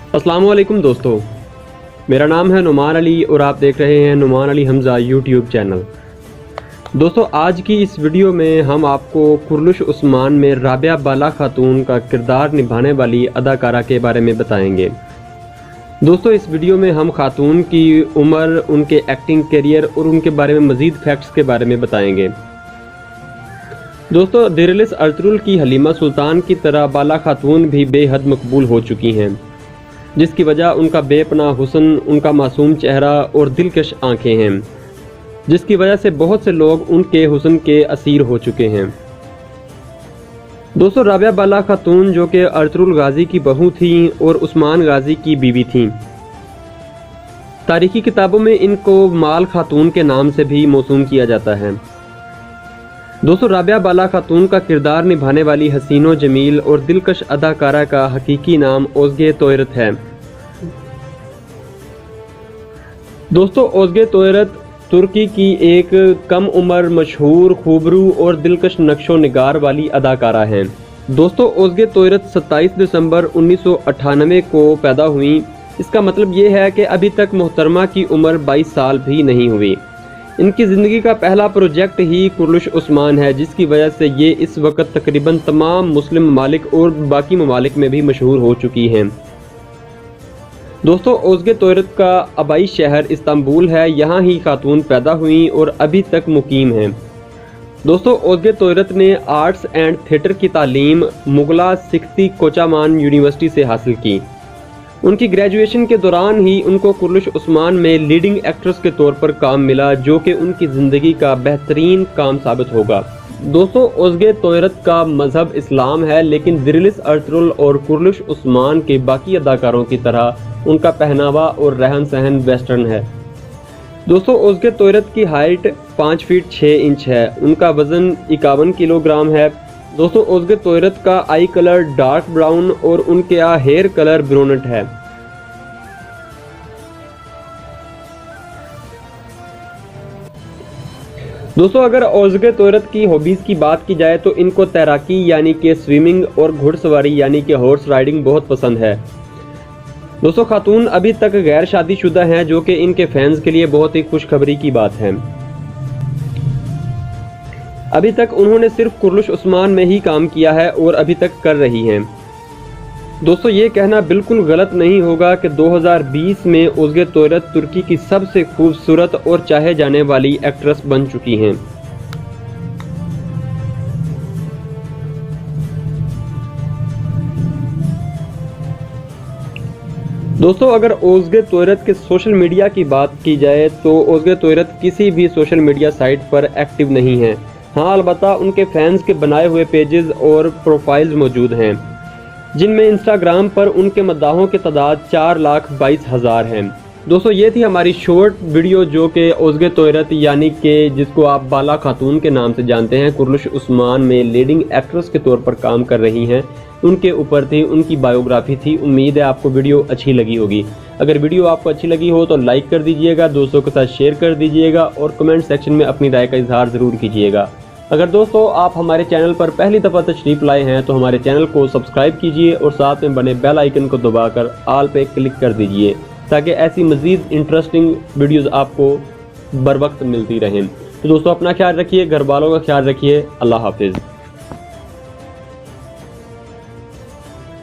अस्सलाम वालेकुम दोस्तों, मेरा नाम है नुमान अली और आप देख रहे हैं नुमान अली हमज़ा यूट्यूब चैनल। दोस्तों, आज की इस वीडियो में हम आपको कुरलुश उस्मान में राबिया बाला खातून का किरदार निभाने वाली अदाकारा के बारे में बताएंगे। दोस्तों, इस वीडियो में हम खातून की उम्र, उनके एक्टिंग करियर और उनके बारे में मज़ीद फैक्ट्स के बारे में बताएंगे। दोस्तों, दिरलिस अर्तुगरुल की हलीमा सुल्तान की तरह बाला खातून भी बेहद मकबूल हो चुकी हैं, जिसकी वजह उनका बेपनाह हुस्न, उनका मासूम चेहरा और दिलकश आंखें हैं, जिसकी वजह से बहुत से लोग उनके हुस्न के असीर हो चुके हैं। दोस्तों, राबिया बाला खातून जो कि अर्तुगरुल गाजी की बहू थीं और उस्मान गाजी की बीवी थीं। तारीखी किताबों में इनको माल खातून के नाम से भी मौसूम किया जाता है। दोस्तों, राबिया बाला खातून का किरदार निभाने वाली हसीनो जमील और दिलकश अदाकारा का हकीकी नाम ओज़गे तोयरत है। दोस्तों, ओज़गे तोयरत तुर्की की एक कम उम्र, मशहूर, खूबरू और दिलकश नक्शो निगार वाली अदाकारा हैं। दोस्तों, ओज़गे तोयरत 27 दिसंबर 1998 को पैदा हुई। इसका मतलब ये है कि अभी तक मोहतरमा की उम्र 22 साल भी नहीं हुई। इनकी ज़िंदगी का पहला प्रोजेक्ट ही कुरलुश उस्मान है, जिसकी वजह से ये इस वक्त तकरीबन तमाम मुस्लिम ममालिक और बाकी ममालिक में भी मशहूर हो चुकी हैं। दोस्तों, ओज़गे तोयरत का आबाई शहर इस्तांबुल है। यहाँ ही खातून पैदा हुई और अभी तक मुकीम हैं। दोस्तों, ओज़गे तोयरत ने आर्ट्स एंड थिएटर की तालीम मुगला सिख्ती कोचामान यूनिवर्सिटी से हासिल की। उनकी ग्रेजुएशन के दौरान ही उनको कुरलुश उस्मान में लीडिंग एक्ट्रेस के तौर पर काम मिला, जो कि उनकी ज़िंदगी का बेहतरीन काम साबित होगा। दोस्तों, ओज़गे तोयरत का मज़हब इस्लाम है, लेकिन दिरलिस अर्तुगरुल और कुरलुश उस्मान के बाकी अदाकारों की तरह उनका पहनावा और रहन सहन वेस्टर्न है। दोस्तों, ओज़गे तोयरत की हाइट 5 फीट 6 इंच है। उनका वज़न 51 किलोग्राम है। दोस्तों, ओज़गे तोयरत का आई कलर डार्क ब्राउन और उनके हेयर कलर ब्रोनेट है। दोस्तों, अगर ओज़गे तोयरत की हॉबीज़ की बात की जाए तो इनको तैराकी यानी कि स्विमिंग और घुड़सवारी यानी कि हॉर्स राइडिंग बहुत पसंद है। दोस्तों, खातून अभी तक गैर शादीशुदा हैं, जो कि इनके फैंस के लिए बहुत ही खुशखबरी की बात है। अभी तक उन्होंने सिर्फ कुरलुश उस्मान में ही काम किया है और अभी तक कर रही हैं। दोस्तों, ये कहना बिल्कुल गलत नहीं होगा कि 2020 में ओज़गे तोयरत तुर्की की सबसे खूबसूरत और चाहे जाने वाली एक्ट्रेस बन चुकी हैं। दोस्तों, अगर ओज़गे तोयरत के सोशल मीडिया की बात की जाए तो ओज़गे तोयरत किसी भी सोशल मीडिया साइट पर एक्टिव नहीं है। हाँ, अलबत्ता उनके फैंस के बनाए हुए पेजेस और प्रोफाइल्स मौजूद हैं, जिनमें इंस्टाग्राम पर उनके मद्दाहों की तादाद 4,22,000 हैं। दोस्तों, ये थी हमारी शॉर्ट वीडियो जो कि ओज़गे तोयरत यानी कि जिसको आप बाला खातून के नाम से जानते हैं, कुरलुश उस्मान में लीडिंग एक्ट्रेस के तौर पर काम कर रही हैं, उनके ऊपर थी, उनकी बायोग्राफी थी। उम्मीद है आपको वीडियो अच्छी लगी होगी। अगर वीडियो आपको अच्छी लगी हो तो लाइक कर दीजिएगा, दोस्तों के साथ शेयर कर दीजिएगा और कमेंट सेक्शन में अपनी राय का इजहार ज़रूर कीजिएगा। अगर दोस्तों आप हमारे चैनल पर पहली दफ़ा तशरीफ़ लाए हैं तो हमारे चैनल को सब्सक्राइब कीजिए और साथ में बने बेल आइकन को दबाकर ऑल पे क्लिक कर दीजिए, ताकि ऐसी मज़ीद इंटरेस्टिंग वीडियोज़ आपको बर वक्त मिलती रहें। तो दोस्तों, अपना ख्याल रखिए, घर वालों का ख्याल रखिए। अल्लाह हाफिज़।